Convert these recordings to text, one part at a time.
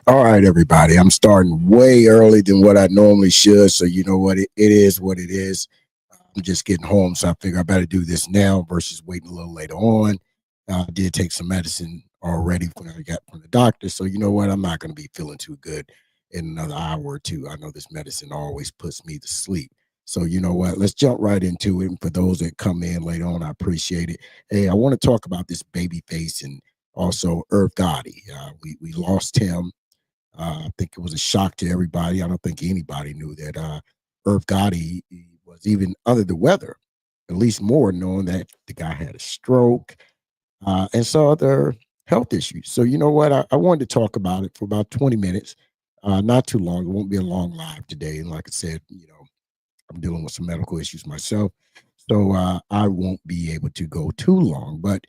All right, everybody. I'm starting way early than what I normally should. So, you know it is what it is. I'm just getting home. So I figure I better do this now versus waiting a little later on. I did take some medicine already when I got from the doctor. So, you know what? I'm not going to be feeling too good in another hour or two. I know this medicine always puts me to sleep. So, you know what? Let's jump right into it. And for those that come in later on, I appreciate it. Hey, I want to talk about this baby face and also Irv Gotti. We lost him. I think it was a shock to everybody. I don't think anybody knew that Irv Gotti was even under the weather, at least more knowing that the guy had a stroke and some other health issues. So, you know what? I wanted to talk about it for about 20 minutes, not too long. It won't be a long live today. And like I said, I'm dealing with some medical issues myself. So I won't be able to go too long. But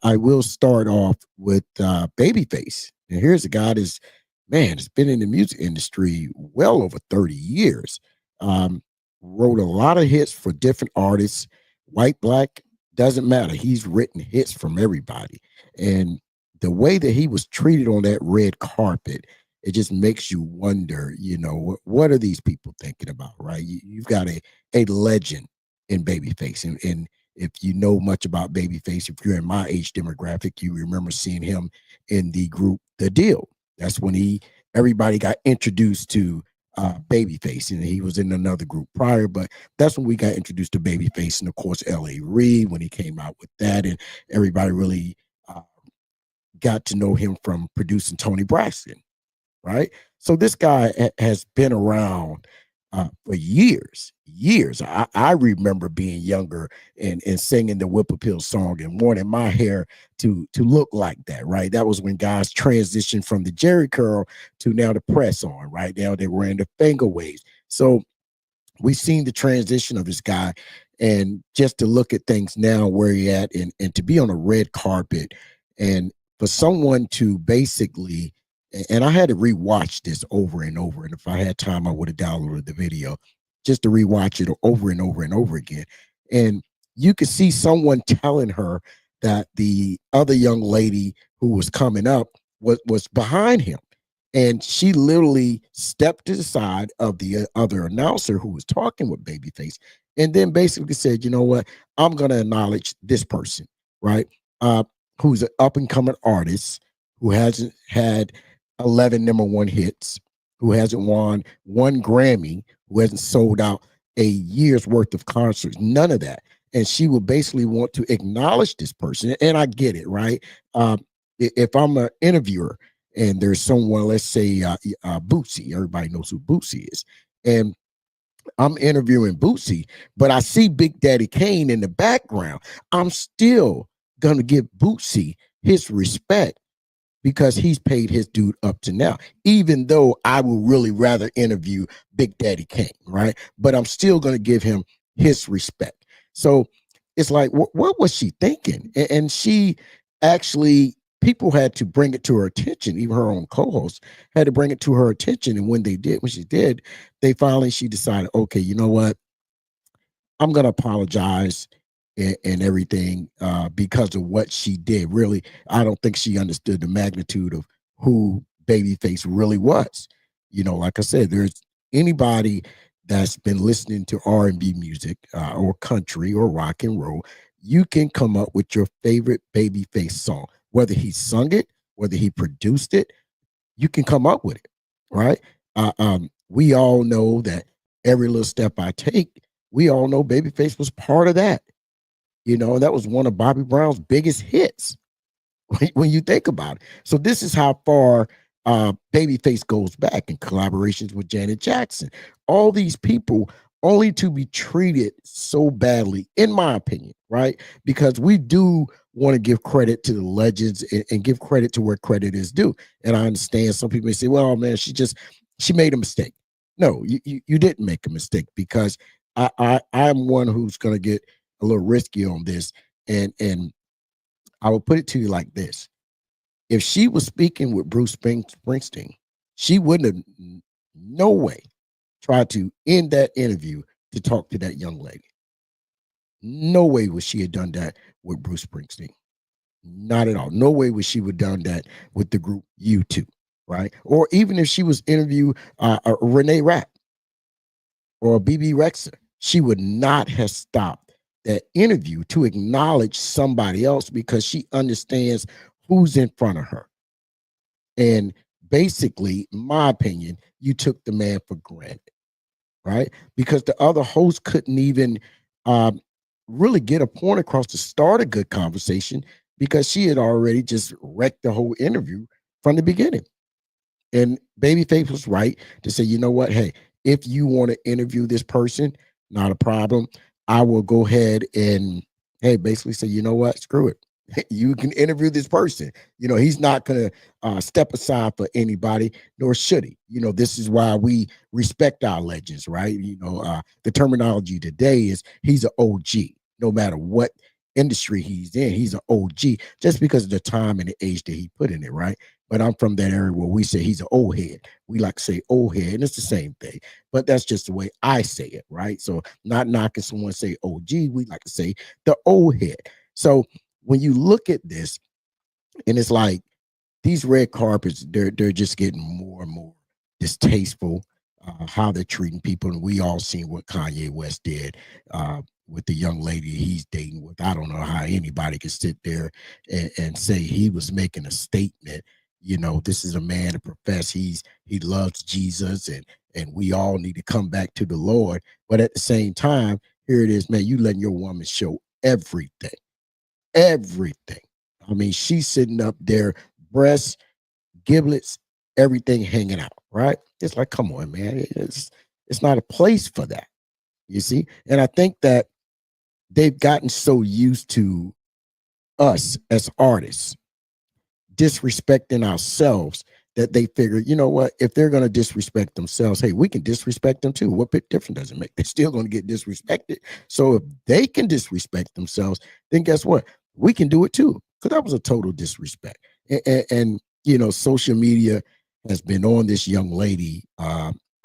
I will start off with Babyface. And here's a guy that's, man, has been in the music industry well over 30 years. Um, Wrote a lot of hits for different artists, white, black, doesn't matter. He's written hits from everybody. And the way that he was treated on that red carpet, it just makes you wonder, what are these people thinking about, right? You've got a legend in Babyface. And if you know much about Babyface, if you're in my age demographic, you remember seeing him in the group The Deal. That's when everybody got introduced to Babyface, and he was in another group prior, but that's when we got introduced to Babyface, and of course L.A. Reid when he came out with that, and everybody really got to know him from producing Tony Braxton, right? So this guy has been around for years, years. I remember being younger and singing the Whip Appeal song and wanting my hair to look like that, right? That was when guys transitioned from the Jerry curl to now the press on, right? Now they were in the finger waves. So we've seen the transition of this guy, and just to look at things now where he at, and to be on a red carpet, and for someone to basically, and I had to rewatch this over and over, and if I had time I would have downloaded the video just to rewatch it over and over and over again. And you could see someone telling her that the other young lady who was coming up was behind him, and she literally stepped to the side of the other announcer who was talking with Babyface, and then basically said, "You know what? I'm going to acknowledge this person, right? Uh, who's an up and coming artist who hasn't had 11 number one hits, who hasn't won one Grammy, who hasn't sold out a year's worth of concerts, none of that." And she will basically want to acknowledge this person. And I get it, right? If I'm an interviewer and there's someone, let's say Bootsy, everybody knows who Bootsy is, and I'm interviewing Bootsy, but I see Big Daddy Kane in the background, I'm still gonna give Bootsy his respect because he's paid his dude up to now, even though I would really rather interview Big Daddy Kane, right? But I'm still gonna give him his respect. So it's like, what was she thinking? And she actually, people had to bring it to her attention. Even her own co-host had to bring it to her attention. And when she did, she decided, okay, you know what? I'm gonna apologize and everything because of what she did. Really, I don't think she understood the magnitude of who Babyface really was. Like I said, there's anybody that's been listening to R&B music or country or rock and roll, you can come up with your favorite Babyface song, whether he sung it, whether he produced it, you can come up with it, right? We all know that every little step I take, we all know Babyface was part of that. That was one of Bobby Brown's biggest hits when you think about it. So this is how far Babyface goes back in collaborations with Janet Jackson. All these people only to be treated so badly, in my opinion, right? Because we do want to give credit to the legends and give credit to where credit is due. And I understand some people may say, well, man, she made a mistake. No, you didn't make a mistake, because I'm one who's going to get a little risky on this. And I will put it to you like this. If she was speaking with Bruce Springsteen, she wouldn't have, no way, tried to end that interview to talk to that young lady. No way would she have done that with Bruce Springsteen. Not at all. No way would she have done that with the group U2. right? Or even if she was interview Renee Rapp or BB Rexa, she would not have stopped that interview to acknowledge somebody else because she understands who's in front of her. And basically, in my opinion, you took the man for granted, right? Because the other host couldn't even um, really get a point across to start a good conversation because she had already just wrecked the whole interview from the beginning. And Babyface was right to say, you know what? Hey, if you want to interview this person, not a problem. I will go ahead and, hey, basically say, you know what? Screw it. You can interview this person. You know, he's not going to step aside for anybody, nor should he. You know, this is why we respect our legends, right? You know, the terminology today is he's an OG, no matter what industry he's in. He's an OG just because of the time and the age that he put in it, right? But I'm from that area where we say he's an old head. We like to say old head, and it's the same thing. But that's just the way I say it, right? So not knocking someone say OG, we like to say the old head. So when you look at this, and it's like these red carpets, they're just getting more and more distasteful. How they're treating people, and we all seen what Kanye West did with the young lady he's dating with. I don't know how anybody could sit there and say he was making a statement. You know, this is a man to profess he loves Jesus, and we all need to come back to the Lord. But at the same time, here it is, man. You letting your woman show everything, everything. I mean, she's sitting up there, breasts, giblets, everything hanging out, right? It's like, come on, man. It's not a place for that, you see? And I think that they've gotten so used to us as artists disrespecting ourselves that they figure, you know what, if they're going to disrespect themselves, hey, we can disrespect them too. What bit difference does it make? They're still going to get disrespected. So if they can disrespect themselves, then guess what? We can do it too. Because that was a total disrespect. And, you know, social media has been on this young lady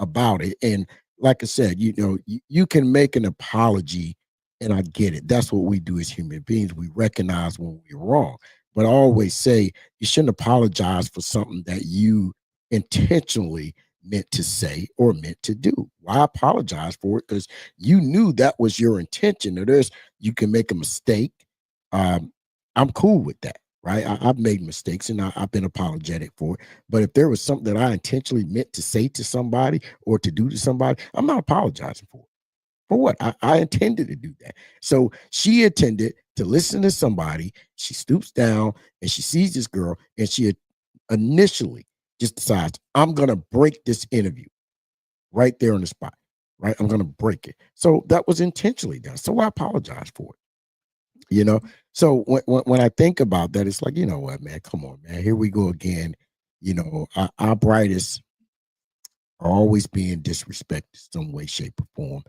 about it. And like I said, you know, you can make an apology, and I get it. That's what we do as human beings. We recognize when we're wrong. But I always say you shouldn't apologize for something that you intentionally meant to say or meant to do. Why apologize for it? Because you knew that was your intention. Now, you can make a mistake. I'm cool with that, right? I've made mistakes and I've been apologetic for it. But if there was something that I intentionally meant to say to somebody or to do to somebody, I'm not apologizing for it. For what? I intended to do that. So she intended to listen to somebody. She stoops down and she sees this girl, and she initially just decides, I'm going to break this interview right there on the spot, right? I'm going to break it. So that was intentionally done. So I apologize for it, you know? So when I think about that, it's like, you know what, man, come on, man. Here we go again. You know, our brightest are always being disrespected some way, shape, or form.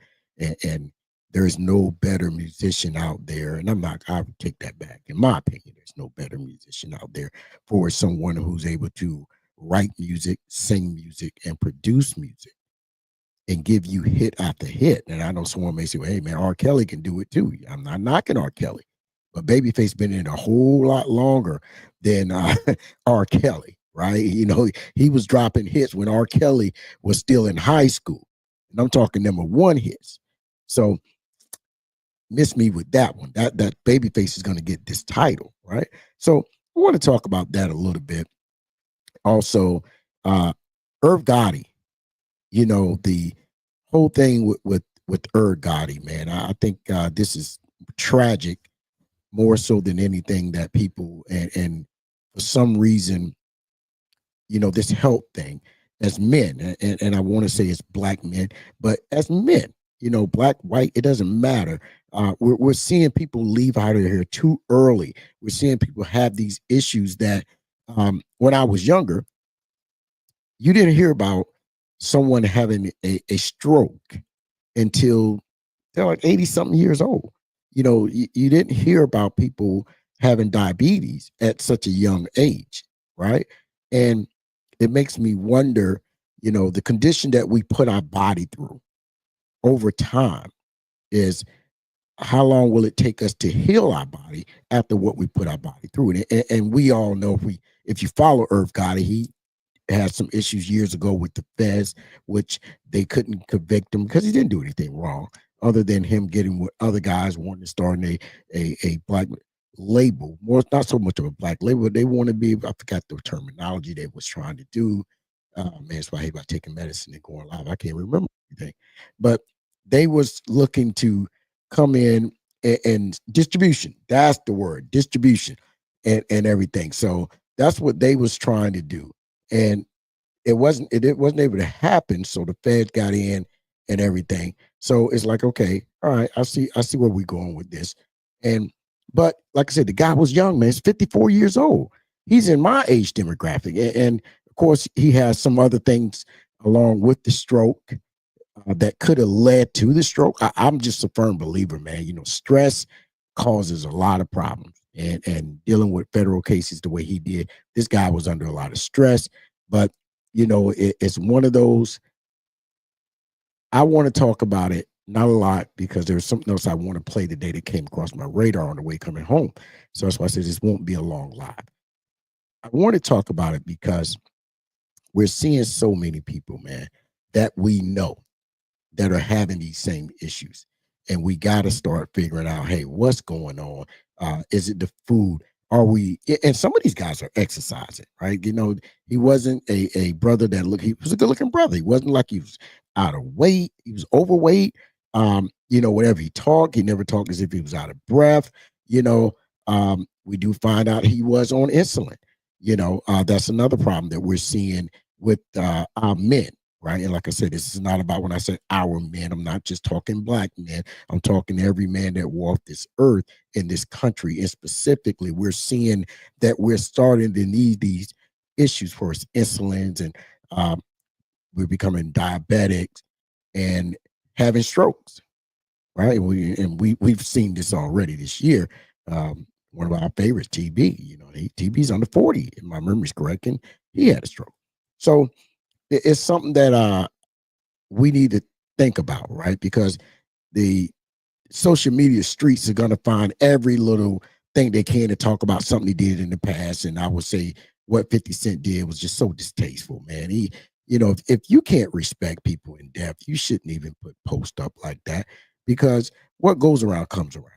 And there's no better musician out there. And I would take that back. In my opinion, there's no better musician out there for someone who's able to write music, sing music, and produce music and give you hit after hit. And I know someone may say, well, hey, man, R. Kelly can do it too. I'm not knocking R. Kelly, but Babyface been in a whole lot longer than R. Kelly, right? You know, he was dropping hits when R. Kelly was still in high school. And I'm talking number one hits. So miss me with that one. That Babyface is going to get this title, right? So I want to talk about that a little bit. Also, Irv Gotti, you know, the whole thing with Irv Gotti, man. I think this is tragic more so than anything that people and for some reason, you know, this health thing as men, and I want to say it's black men, but as men, you know, black, white, it doesn't matter. We're seeing people leave out of here too early. We're seeing people have these issues that when I was younger, you didn't hear about someone having a stroke until they're like 80 something years old. You know, you didn't hear about people having diabetes at such a young age, right? And it makes me wonder, you know, the condition that we put our body through over time is how long will it take us to heal our body after what we put our body through? And we all know if you follow Irv Gotti, had some issues years ago with the feds, which they couldn't convict him because he didn't do anything wrong, other than him getting what other guys wanting to start in a black label. More, not so much of a black label, but they want to be. I forgot the terminology they was trying to do. Man, that's why I hate about taking medicine and going live. I can't remember anything, but they was looking to come in and distribution. That's the word, distribution, and everything. So that's what they was trying to do, and it wasn't able to happen. So the feds got in and everything. So it's like, okay, all right, I see where we're going with this. And but like I said, the guy was young, man. He's 54 years old. He's in my age demographic. And of course, he has some other things along with the stroke that could have led to the stroke. I'm just a firm believer, man. Stress causes a lot of problems, and dealing with federal cases the way he did, this guy was under a lot of stress. But it's one of those. I want to talk about it, not a lot, because there's something else I want to play today that came across my radar on the way coming home. So that's why I said this won't be a long live. I want to talk about it because we're seeing so many people, man, that we know that are having these same issues. And we got to start figuring out, hey, what's going on? Is it the food? Are we, and some of these guys are exercising, right? He wasn't a brother he was a good looking brother. He wasn't like he was out of weight. He was overweight. Whenever he talked, he never talked as if he was out of breath. We do find out he was on insulin. That's another problem that we're seeing with our men, right? And like I said, this is not about, when I said our men, I'm not just talking black men. I'm talking every man that walked this earth in this country. And specifically, we're seeing that we're starting to need these issues for us, insulins, and we're becoming diabetics and having strokes, right? We've seen this already this year. One of our favorites, TB, TB's under 40, if my memory's correct, and he had a stroke. So it's something that we need to think about, right? Because the social media streets are going to find every little thing they can to talk about something he did in the past. And I would say what 50 Cent did was just so distasteful, man. If you can't respect people in depth, you shouldn't even put post up like that, because what goes around comes around.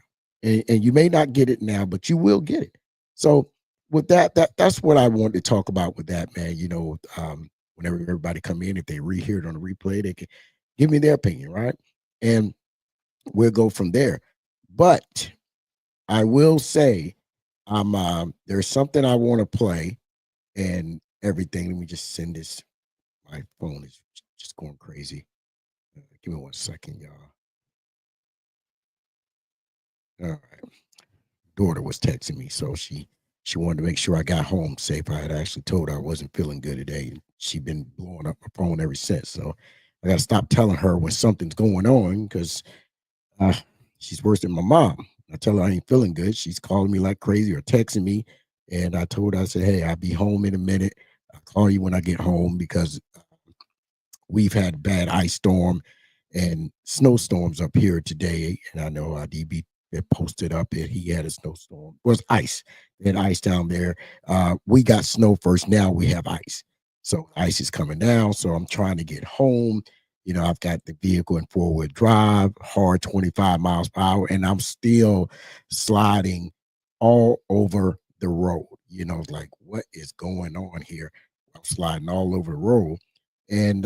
And you may not get it now, but you will get it. So with that's what I wanted to talk about with that, man. Whenever everybody come in, if they rehear it on the replay, they can give me their opinion, right? And we'll go from there. But I will say, there's something I want to play and everything. Let me just send this. My phone is just going crazy. Give me 1 second, y'all. All right. Daughter was texting me, so she wanted to make sure I got home safe. I had actually told her I wasn't feeling good today, and she'd been blowing up my phone ever since. So I got to stop telling her when something's going on, because uh, she's worse than my mom. I tell her I ain't feeling good, she's calling me like crazy or texting me. And I told her, I said, hey, I'll be home in a minute. I'll call you when I get home, because we've had bad ice storm and snowstorms up here today. And I know DB had posted up that he had a snowstorm. It was ice. They had ice down there. We got snow first. Now we have ice. So ice is coming down. So I'm trying to get home. I've got the vehicle in four-wheel drive, hard 25 miles per hour, and I'm still sliding all over the road. Like, what is going on here? I'm sliding all over the road. And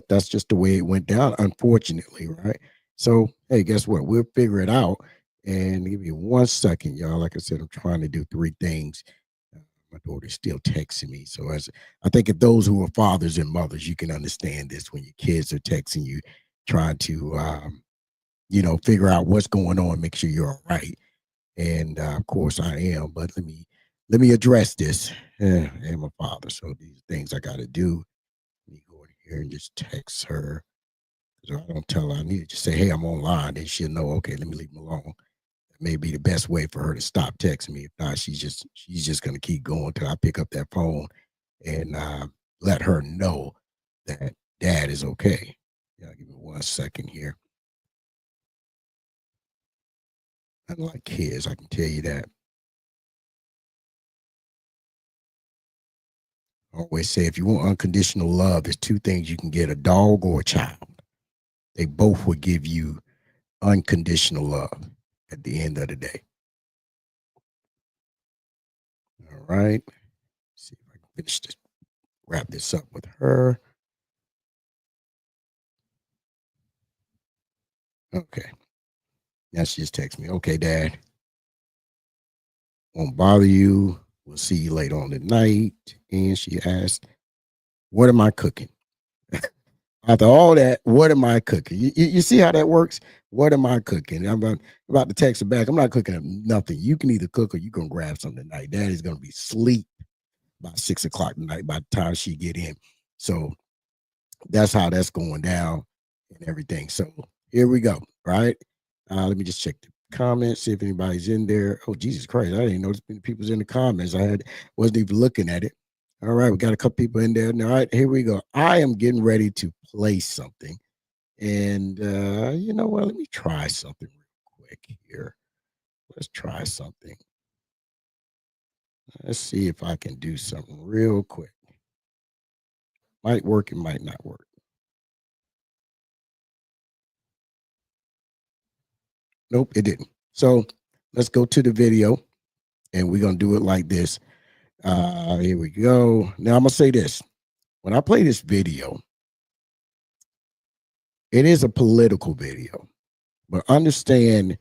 that's just the way it went down, unfortunately, right? So hey, guess what, we'll figure it out. And give me 1 second, y'all. Like I said, I'm trying to do three things. My daughter's still texting me, so as I think, if those who are fathers and mothers, you can understand this, when your kids are texting you, trying to figure out what's going on, make sure you're all right. And of course I am, but let me address this. And my father, so these things I got to do. Let me go in here and just text her. So I don't tell her. I need to just say, hey, I'm online. And she'll know, okay, let me leave him alone. That may be the best way for her to stop texting me. If not, she's just gonna keep going until I pick up that phone and let her know that dad is okay. Yeah, give me 1 second here. Unlike kids, I can tell you that. I always say if you want unconditional love, there's two things you can get: a dog or a child. They both will give you unconditional love at the end of the day. All right. Let's see if I can finish this, wrap this up with her. Okay. Now she just texts me, okay, Dad, won't bother you. We'll see you later on tonight. And she asked, what am I cooking? After all that, what am I cooking? You see how that works? What am I cooking? I'm about to text her back. I'm not cooking nothing. You can either cook or you can grab something tonight. Daddy's going to be asleep by 6 o'clock tonight by the time she get in. So that's how that's going down and everything. So here we go, right? Let me just check the comments, see if anybody's in there. Oh, Jesus Christ, I didn't notice many people's in the comments. Wasn't even looking at it. All right, we got a couple people in there. All right, here we go. I am getting ready to play something. And you know what? Let me try something real quick here. Let's try something. Let's see if I can do something real quick. Might work, it might not work. Nope, it didn't. So let's go to the video and we're going to do it like this. Here we go. Now I'm going to say this. When I play this video, it is a political video, but understand,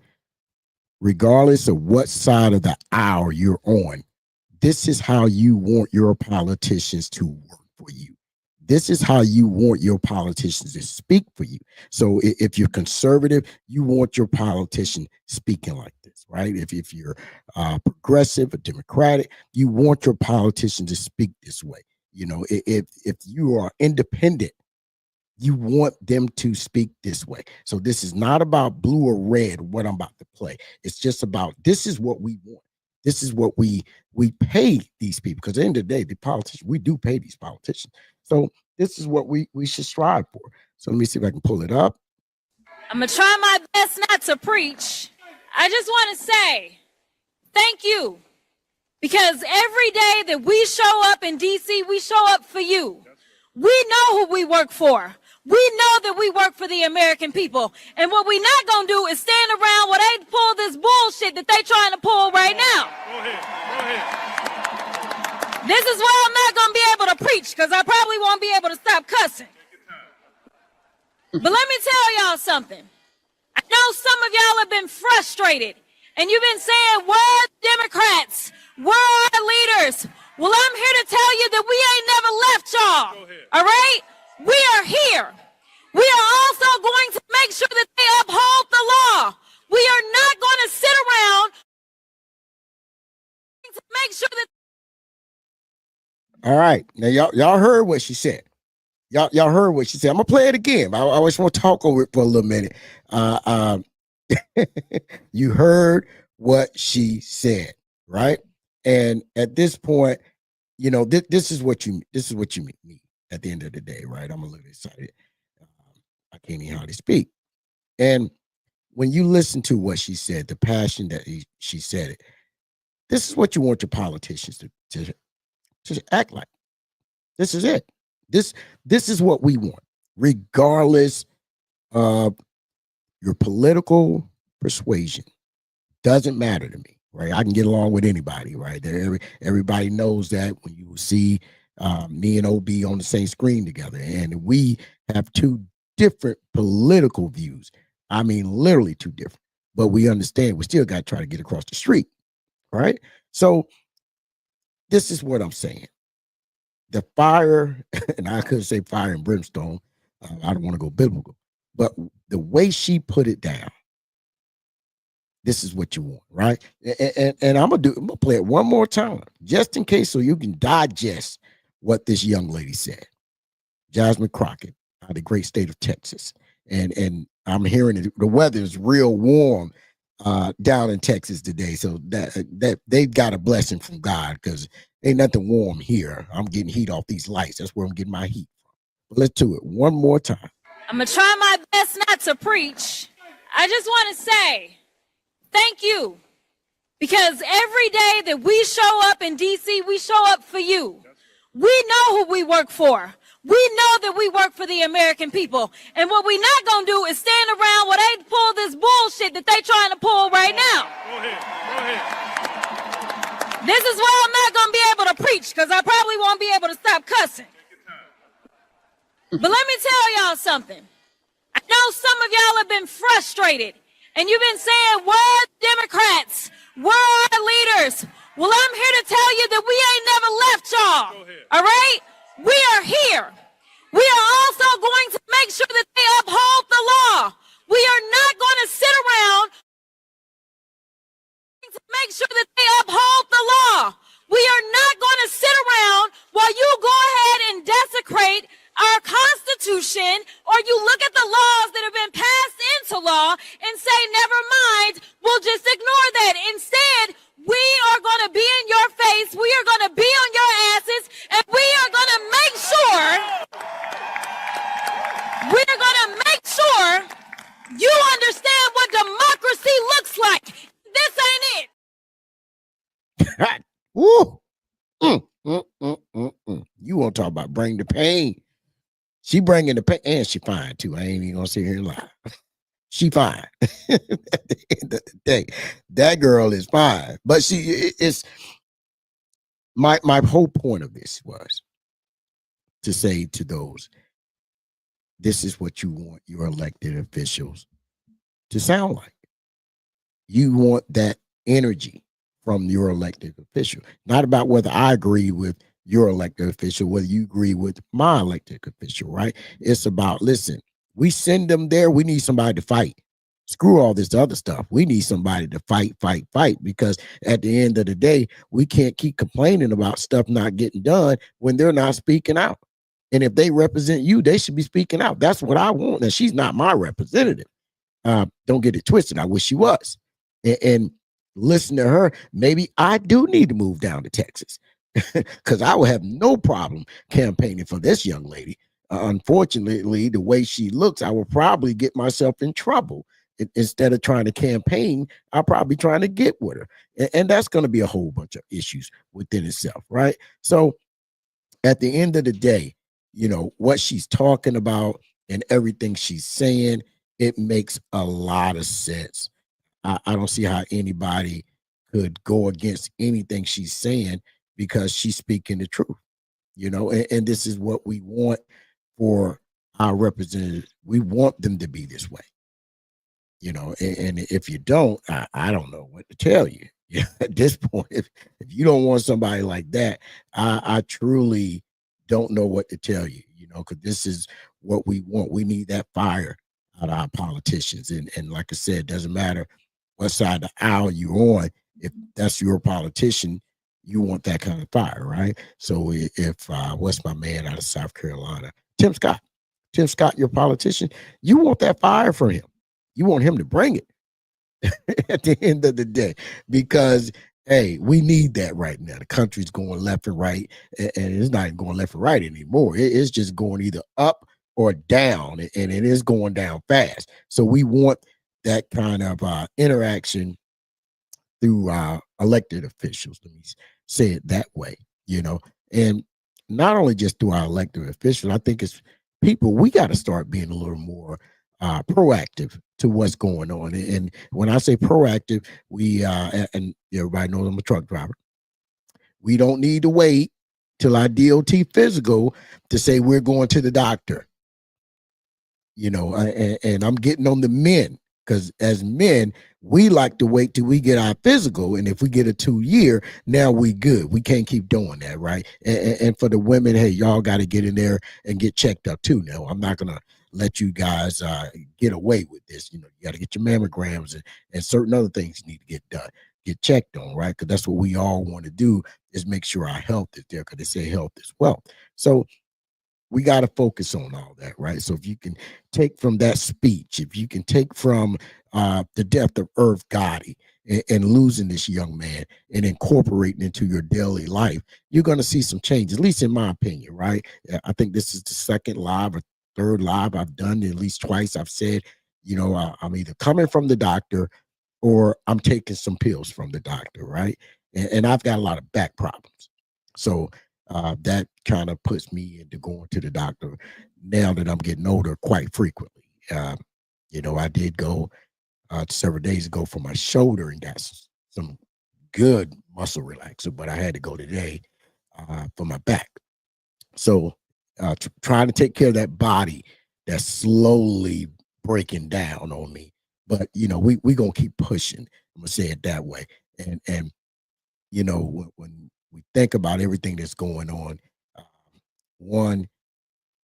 regardless of what side of the aisle you're on, this is how you want your politicians to work for you. This is how you want your politicians to speak for you. So if you're conservative, you want your politician speaking like this, right? If you're progressive or democratic, you want your politician to speak this way. You know, if you are independent, you want them to speak this way. So this is not about blue or red, what I'm about to play. It's just about, this is what we want. This is what we pay these people. Because at the end of the day, the politicians, we do pay these politicians. So this is what we should strive for. So let me see if I can pull it up. I'm going to try my best not to preach. I just want to say thank you. Because every day that we show up in DC, we show up for you. We know who we work for. We know that we work for the American people. And what we're not going to do is stand around while they pull this bullshit that they're trying to pull right now. Go ahead. This is why I'm not going to be able to preach, because I probably won't be able to stop cussing. But let me tell y'all something. I know some of y'all have been frustrated, and you've been saying, where are the Democrats? Where are our leaders? Well, I'm here to tell you that we ain't never left y'all. All right? We are here. We are also going to make sure that they uphold the law. We are not going to sit around to make sure that. All right. Now y'all heard what she said. Y'all heard what she said. I'm gonna play it again. I always want to talk over it for a little minute. You heard what she said, right? And at this point, you know, this is what you need at the end of the day, right? I'm a little excited. I can't even hardly speak. And when you listen to what she said, the passion that she said it, this is what you want your politicians to act like. This is it. This is what we want, regardless of your political persuasion. Doesn't matter to me, right? I can get along with anybody, right? Everybody knows that when you see me and OB on the same screen together, and we have two different political views. I mean, literally two different, but we understand we still got to try to get across the street, right? So this is what I'm saying. The fire, and I could say fire and brimstone. I don't want to go biblical, but the way she put it down, this is what you want, right? And I'm gonna play it one more time, just in case, so you can digest what this young lady said. Jasmine Crockett, out of the great state of Texas, and I'm hearing the weather is real warm down in Texas today, so that they've got a blessing from God, because ain't nothing warm here. I'm getting heat off these lights. That's where I'm getting my heat from. But let's do it one more time. I'm gonna try my best not to preach. I just want to say thank you, because every day that we show up in DC, we show up for you. We know who we work for. We know that we work for the American people. And what we not going to do is stand around while they pull this bullshit that they trying to pull right now. Go ahead. Go ahead. This is why I'm not going to be able to preach, because I probably won't be able to stop cussing. But let me tell y'all something. I know some of y'all have been frustrated, and you've been saying, where are the Democrats? Where are our leaders? Well, I'm here to tell you that we ain't never left y'all. All right? We are here. We are also going to make sure that they uphold the law. We are not going to sit around to make sure that they uphold the law. We are not going to sit around while you go ahead and desecrate our Constitution, or you look at the laws that have been passed into law and say, never mind, we'll just ignore that. Instead, we are going to be in your face, we are going to be on your asses, and we are going to make sure, you understand what democracy looks like. This ain't it. Woo. You want to talk about bring the pain? She bringing the pain, and she fine too. I ain't even gonna sit here and lie. She fine. At the end of the day, that girl is fine. But it's my whole point of this was to say to those, this is what you want your elected officials to sound like. You want that energy from your elected official. Not about whether I agree with your elected official, whether you agree with my elected official, right? It's about, listen, we send them there. We need somebody to fight. Screw all this other stuff. We need somebody to fight, because at the end of the day, we can't keep complaining about stuff not getting done when they're not speaking out. And if they represent you, they should be speaking out. That's what I want. Now, she's not my representative. Don't get it twisted. I wish she was. And listen to her. Maybe I do need to move down to Texas because I would have no problem campaigning for this young lady. Unfortunately, the way she looks, I will probably get myself in trouble. Instead of trying to campaign, I'll probably trying to get with her. And that's going to be a whole bunch of issues within itself, right? So at the end of the day, you know, what she's talking about and everything she's saying, it makes a lot of sense. I don't see how anybody could go against anything she's saying because she's speaking the truth, you know, and this is what we want for our representatives. We want them to be this way, you know, and if you don't, I don't know what to tell you. Yeah, at this point, if you don't want somebody like that, I truly don't know what to tell you, you know, because this is what we want. We need that fire out of our politicians. And like I said, it doesn't matter what side of the aisle you're on. If that's your politician, you want that kind of fire, right? So if what's my man out of South Carolina, Tim Scott, your politician, you want that fire from him. You want him to bring it at the end of the day, because hey, we need that right now. The country's going left and right, and it's not even going left and right anymore. It's just going either up or down, and it is going down fast. So we want that kind of interaction through elected officials. Let me say it that way, you know, and not only just through our elected officials. I think it's people, we got to start being a little more proactive to what's going on. And when I say proactive, we and everybody knows I'm a truck driver. We don't need to wait till our DOT physical to say we're going to the doctor. You know, and I'm getting on the men, because as men, we like to wait till we get our physical. And if we get a 2-year, now we good. We can't keep doing that, right? And for the women, hey, y'all got to get in there and get checked up too. Now, I'm not going to let you guys get away with this. You know, you got to get your mammograms and certain other things you need to get done, get checked on, right? Because that's what we all want to do, is make sure our health is there, because they say health is wealth. So we got to focus on all that, right? So if you can take from that speech, if you can take from the death of Irv Gotti and losing this young man and incorporating into your daily life, you're going to see some change, at least in my opinion, right? I think this is the second live or third live I've done. At least twice I've said, you know, I'm either coming from the doctor or I'm taking some pills from the doctor, right? And I've got a lot of back problems. So that kind of puts me into going to the doctor now that I'm getting older quite frequently. I did go several days ago for my shoulder and got some good muscle relaxer, but I had to go today for my back. So trying to take care of that body that's slowly breaking down on me. But we gonna keep pushing. I'm gonna say it that way. And when we think about everything that's going on, um, one,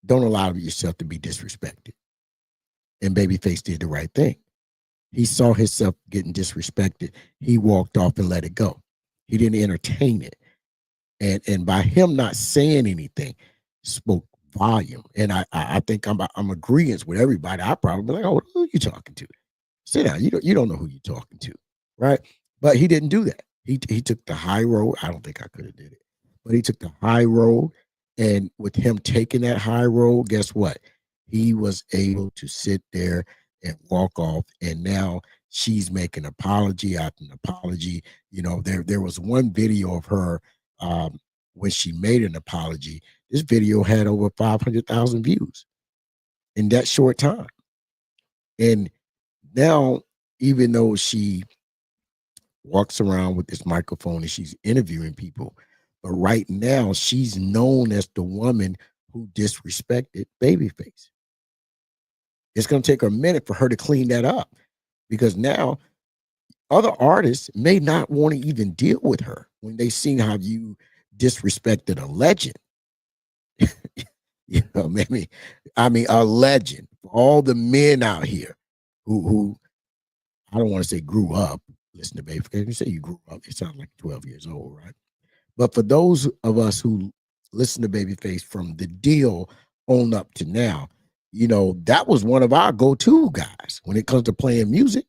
don't allow yourself to be disrespected. And Babyface did the right thing. He saw himself getting disrespected. He walked off and let it go. He didn't entertain it. And by him not saying anything, spoke volume. And I think I'm agreeing with everybody. I probably be like, oh, who are you talking to? Sit down. You don't know who you're talking to, right? But he didn't do that. He took the high road. I don't think I could have did it, but he took the high road. And with him taking that high road, guess what? He was able to sit there and walk off. And now she's making apology after an apology. There was one video of her when she made an apology. This video had over 500,000 views in that short time. And now, even though she walks around with this microphone and she's interviewing people, but right now she's known as the woman who disrespected Babyface. It's going to take a minute for her to clean that up, because now other artists may not want to even deal with her when they seen how you disrespected a legend. Maybe, a legend. All the men out here who I don't want to say grew up, listen to Babyface. You say you grew up, it sounds like 12 years old, right? But for those of us who listen to Babyface from the deal on up to now, that was one of our go-to guys when it comes to playing music.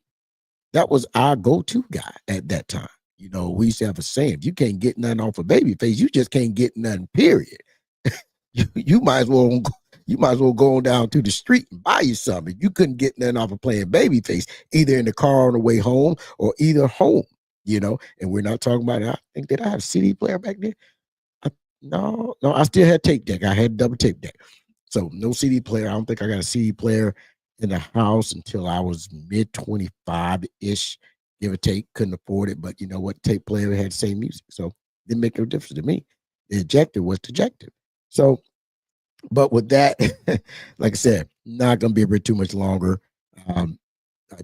That was our go-to guy at that time. We used to have a saying: if you can't get nothing off of Babyface, you just can't get nothing, period. you might as well go on down to the street and buy you something. You couldn't get nothing off of playing Babyface, either in the car on the way home or either home, and we're not talking about it. I think, did I have a CD player back then? No, I still had tape deck. I had double tape deck. So no CD player. I don't think I got a CD player in the house until I was mid 25-ish, give or take. Couldn't afford it, but you know what? Tape player had the same music, so it didn't make no difference to me. The ejector was ejected. So, but with that, like I said, not gonna be a bit too much longer. I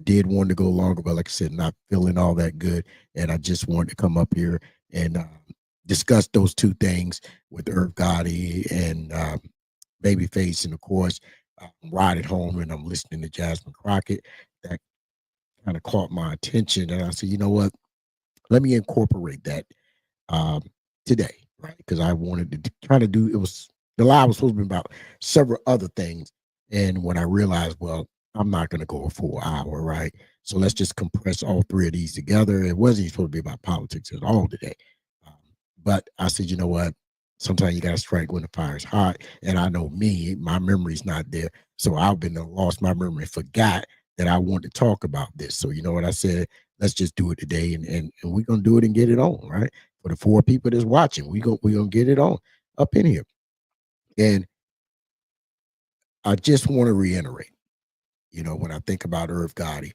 did want to go longer, but like I said, not feeling all that good, and I just wanted to come up here and discuss those two things with Irv Gotti and Babyface, and of course, I'm riding home and I'm listening to Jasmine Crockett. That kind of caught my attention, and I said, you know what? Let me incorporate that today, right? Because I wanted to kind of do. It was the live was supposed to be about several other things, and when I realized, well, I'm not going to go a full hour, right? So let's just compress all three of these together. It wasn't supposed to be about politics at all today, but I said, you know what? Sometimes you got to strike when the fire's hot. And I know me, my memory's not there. So I've been lost my memory, forgot that I wanted to talk about this. So you know what I said? Let's just do it today, and we're going to do it and get it on, right? For the 4 people that's watching, we're going to get it on up in here. And I just want to reiterate, when I think about Irv Gotti,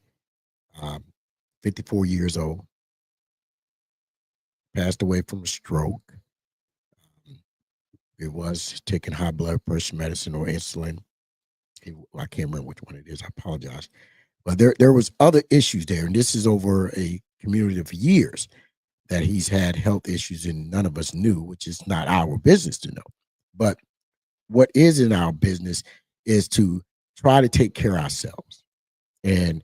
54 years old, passed away from a stroke. It was taking high blood pressure medicine or insulin. I can't remember which one it is. I apologize. But there was other issues there. And this is over a community of years that he's had health issues and none of us knew, which is not our business to know. But what is in our business is to try to take care of ourselves. And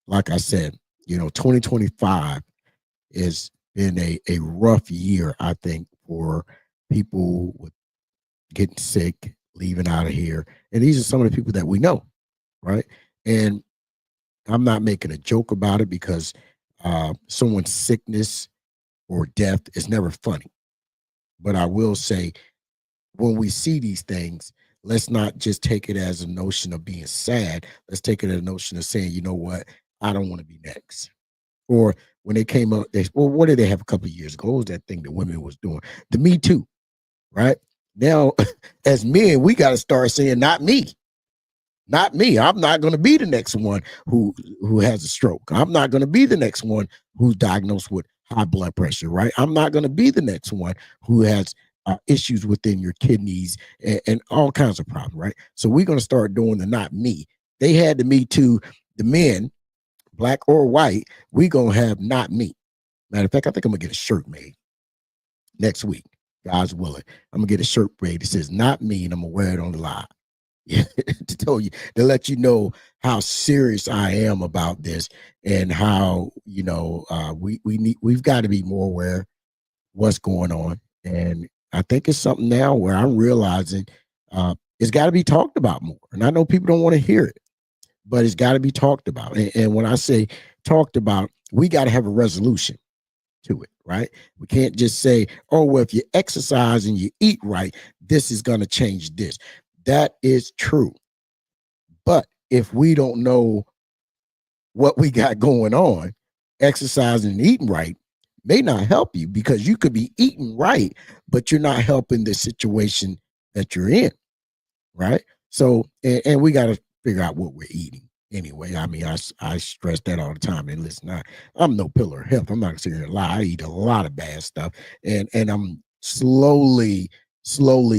like I said, 2025 has been a rough year, I think, for people with getting sick, leaving out of here. And these are some of the people that we know, right? And I'm not making a joke about it, because someone's sickness or death is never funny. But I will say, when we see these things, let's not just take it as a notion of being sad. Let's take it as a notion of saying, you know what? I don't want to be next. Or when they came up, what did they have a couple of years ago? What was that thing that women was doing? The Me Too. right? Now, as men, we got to start saying, not me. Not me. I'm not going to be the next one who has a stroke. I'm not going to be the next one who's diagnosed with high blood pressure, right? I'm not going to be the next one who has issues within your kidneys and all kinds of problems, right? So we're going to start doing the not me. They had the me too, the men, black or white, we're going to have not me. Matter of fact, I think I'm going to get a shirt made next week, God's willing. I'm going to get a shirt made that says not me, and I'm going to wear it on the live. To tell you, to let you know how serious I am about this, and how we've got to be more aware what's going on. And I think it's something now where I'm realizing it's got to be talked about more. And I know people don't want to hear it, but it's got to be talked about. And when I say talked about, we got to have a resolution to it, right? We can't just say, oh, well, if you exercise and you eat right, this is going to change this. That is true. But if we don't know what we got going on, exercising and eating right may not help you, because you could be eating right, but you're not helping the situation that you're in, right? So, and we got to figure out what we're eating anyway. I mean, I stress that all the time. And listen, I'm no pillar of health. I'm not going to sit here and lie. I eat a lot of bad stuff, and I'm slowly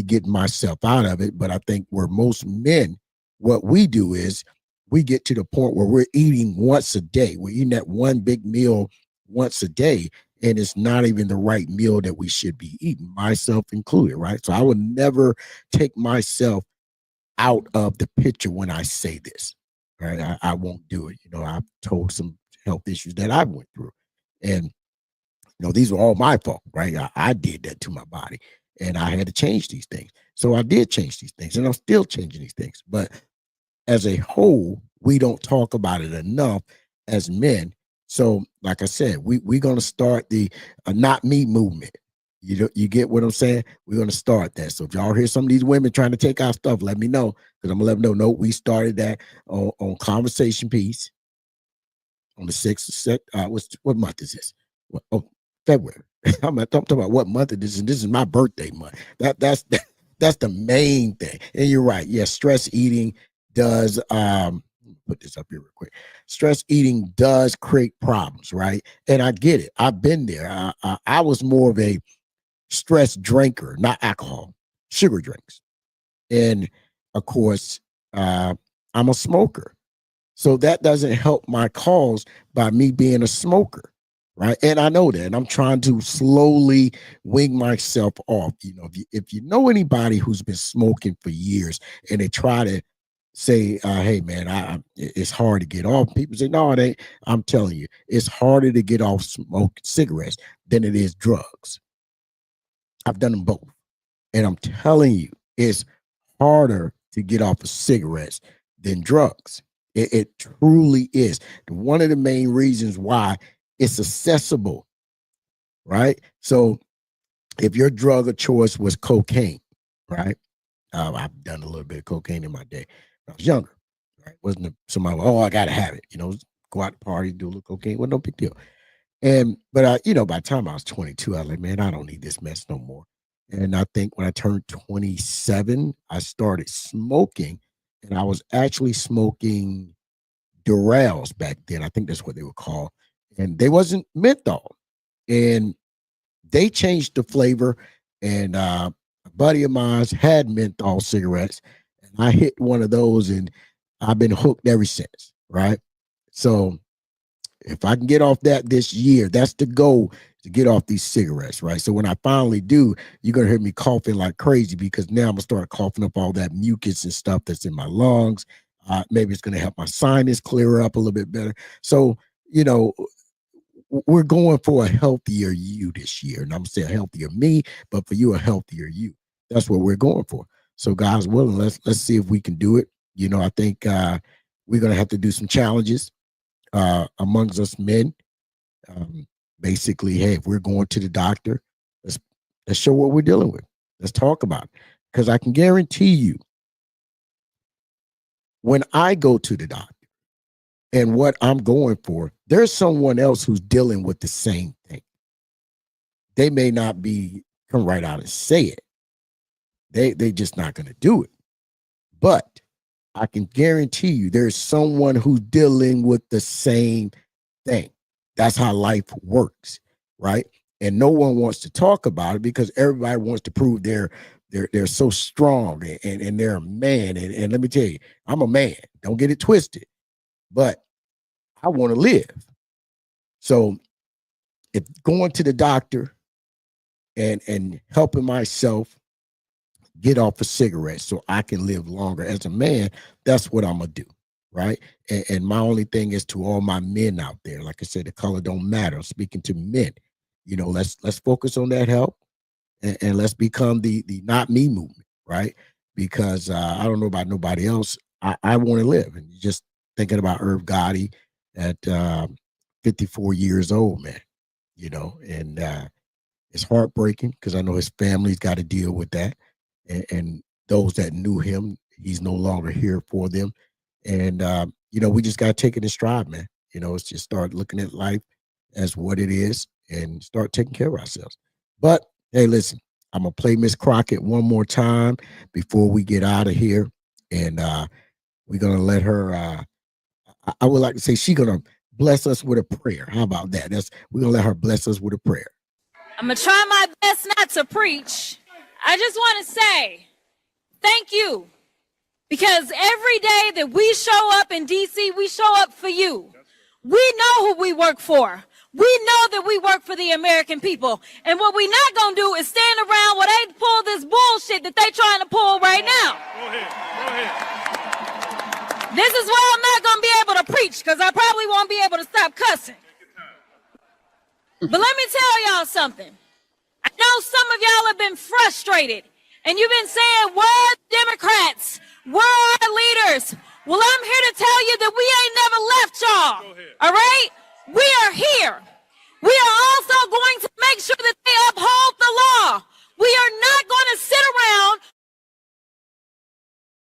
getting myself out of it. But I think where most men, what we do is we get to the point where we're eating once a day. We're eating that one big meal once a day, and it's not even the right meal that we should be eating, myself included, right? So I would never take myself out of the picture when I say this, right? I won't do it. I've told some health issues that I went through, and these were all my fault, right? I did that to my body, and I had to change these things. So I did change these things, and I'm still changing these things. But as a whole, we don't talk about it enough as men. So, like I said, we're going to start the not me movement. You get what I'm saying? We're going to start that. So if y'all hear some of these women trying to take our stuff, let me know, because I'm going to let them know. No, we started that on Conversation Piece on the 6th. What month is this? February. I'm talking about what month it is, and this is my birthday month. That's the main thing. And you're right. Yes, stress eating does put this up here real quick. Stress eating does create problems, right? And I get it. I've been there. I was more of a stress drinker, not alcohol, sugar drinks. And of course, I'm a smoker. So that doesn't help my cause by me being a smoker, right? And I know that. And I'm trying to slowly wing myself off. If you know anybody who's been smoking for years and they try to say, hey, man, it's hard to get off. People say, no, it ain't. I'm telling you, it's harder to get off smoking cigarettes than it is drugs. I've done them both. And I'm telling you, it's harder to get off of cigarettes than drugs. It truly is. One of the main reasons why it's accessible, right? So if your drug of choice was cocaine, right? I've done a little bit of cocaine in my day when I was younger, right? Wasn't somebody, I got to have it, go out to party, do a little cocaine. Well, no big deal. But by the time I was 22, I was like, man, I don't need this mess no more. And I think when I turned 27, I started smoking, and I was actually smoking Durrells back then. I think that's what they were called. And they wasn't menthol. And they changed the flavor. And a buddy of mine had menthol cigarettes. And I hit one of those, and I've been hooked ever since, right? So if I can get off that this year, that's the goal, to get off these cigarettes, right? So when I finally do, you're going to hear me coughing like crazy, because now I'm going to start coughing up all that mucus and stuff that's in my lungs. Maybe it's going to help my sinus clear up a little bit better. So, we're going for a healthier you this year. And I'm saying a healthier me, but for you, a healthier you. That's what we're going for. So God's willing, let's see if we can do it. I think we're going to have to do some challenges amongst us men. Basically, hey, if we're going to the doctor, let's show what we're dealing with. Let's talk about it. Because I can guarantee you, when I go to the doctor and what I'm going for, there's someone else who's dealing with the same thing. They may not come right out and say it, They just not going to do it. But I can guarantee you there's someone who's dealing with the same thing. That's how life works, right? And no one wants to talk about it because everybody wants to prove they're so strong and they're a man. And let me tell you, I'm a man. Don't get it twisted. But I want to live. So if going to the doctor and helping myself get off a cigarette so I can live longer as a man, that's what I'm gonna do, right? And my only thing is to all my men out there, like I said, the color don't matter. I'm speaking to men. Let's focus on that help and let's become the not me movement, right? Because I don't know about nobody else. I want to live, and just thinking about Irv Gotti at 54 years old, man. And it's heartbreaking because I know his family's got to deal with that. And those that knew him, he's no longer here for them. And, we just got to take it in stride, man. It's just start looking at life as what it is and start taking care of ourselves. But, hey, listen, I'm going to play Miss Crockett one more time before we get out of here. And we're going to let her, I would like to say she's going to bless us with a prayer. How about that? We're going to let her bless us with a prayer. I'm going to try my best not to preach. I just want to say thank you, because every day that we show up in DC, we show up for you. We know who we work for. We know that we work for the American people. And what we're not going to do is stand around while they pull this bullshit that they're trying to pull right now. Go ahead. This is why I'm not going to be able to preach, because I probably won't be able to stop cussing. But let me tell y'all something. I know some of y'all have been frustrated, and you've been saying, where are the Democrats? Where are our leaders? Well, I'm here to tell you that we ain't never left y'all. All right? We are here. We are also going to make sure that they uphold the law. We are not going to sit around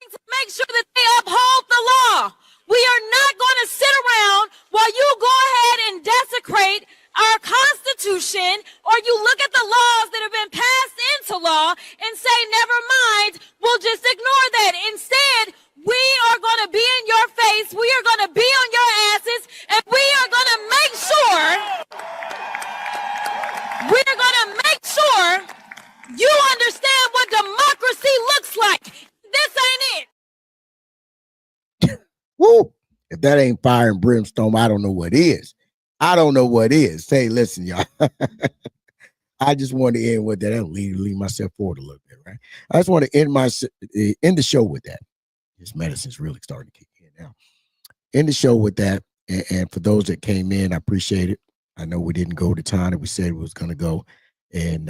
to make sure that they uphold the law. We are not going to sit around while you go ahead and desecrate our Constitution, or you look at the laws that have been passed into law and say, never mind, we'll just ignore that. Instead, we are going to be in your face, we are going to be on your asses, and we are going to make sure you understand what democracy looks like. This ain't it. Woo! If that ain't fire and brimstone, I don't know what is. I don't know what is. Say, listen, y'all. I just want to end with that. I'll leave myself forward a little bit, right? I just want to end the show with that. This medicine's really starting to kick in now. End the show with that. And for those that came in, I appreciate it. I know we didn't go the time that we said we was going to go, and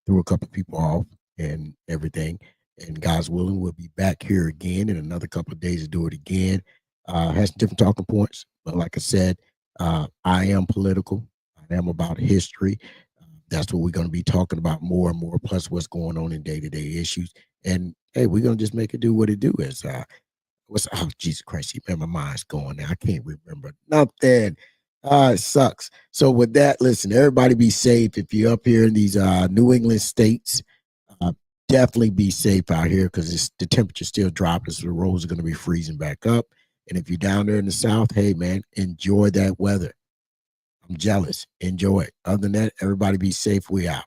threw a couple of people off and everything. And God's willing, we'll be back here again in another couple of days to do it again. Has different talking points, but like I said, I am political. I am about history. That's what we're going to be talking about more and more, plus what's going on in day-to-day issues. And hey, we're going to just make it do what it do is. Jesus Christ, man, my mind's going now. I can't remember nothing. It sucks. So with that, listen, everybody be safe. If you're up here in these New England states, definitely be safe out here, because the temperature's still dropping, so the roads are going to be freezing back up. And if you're down there in the South, hey, man, enjoy that weather. I'm jealous. Enjoy it. Other than that, everybody be safe. We out.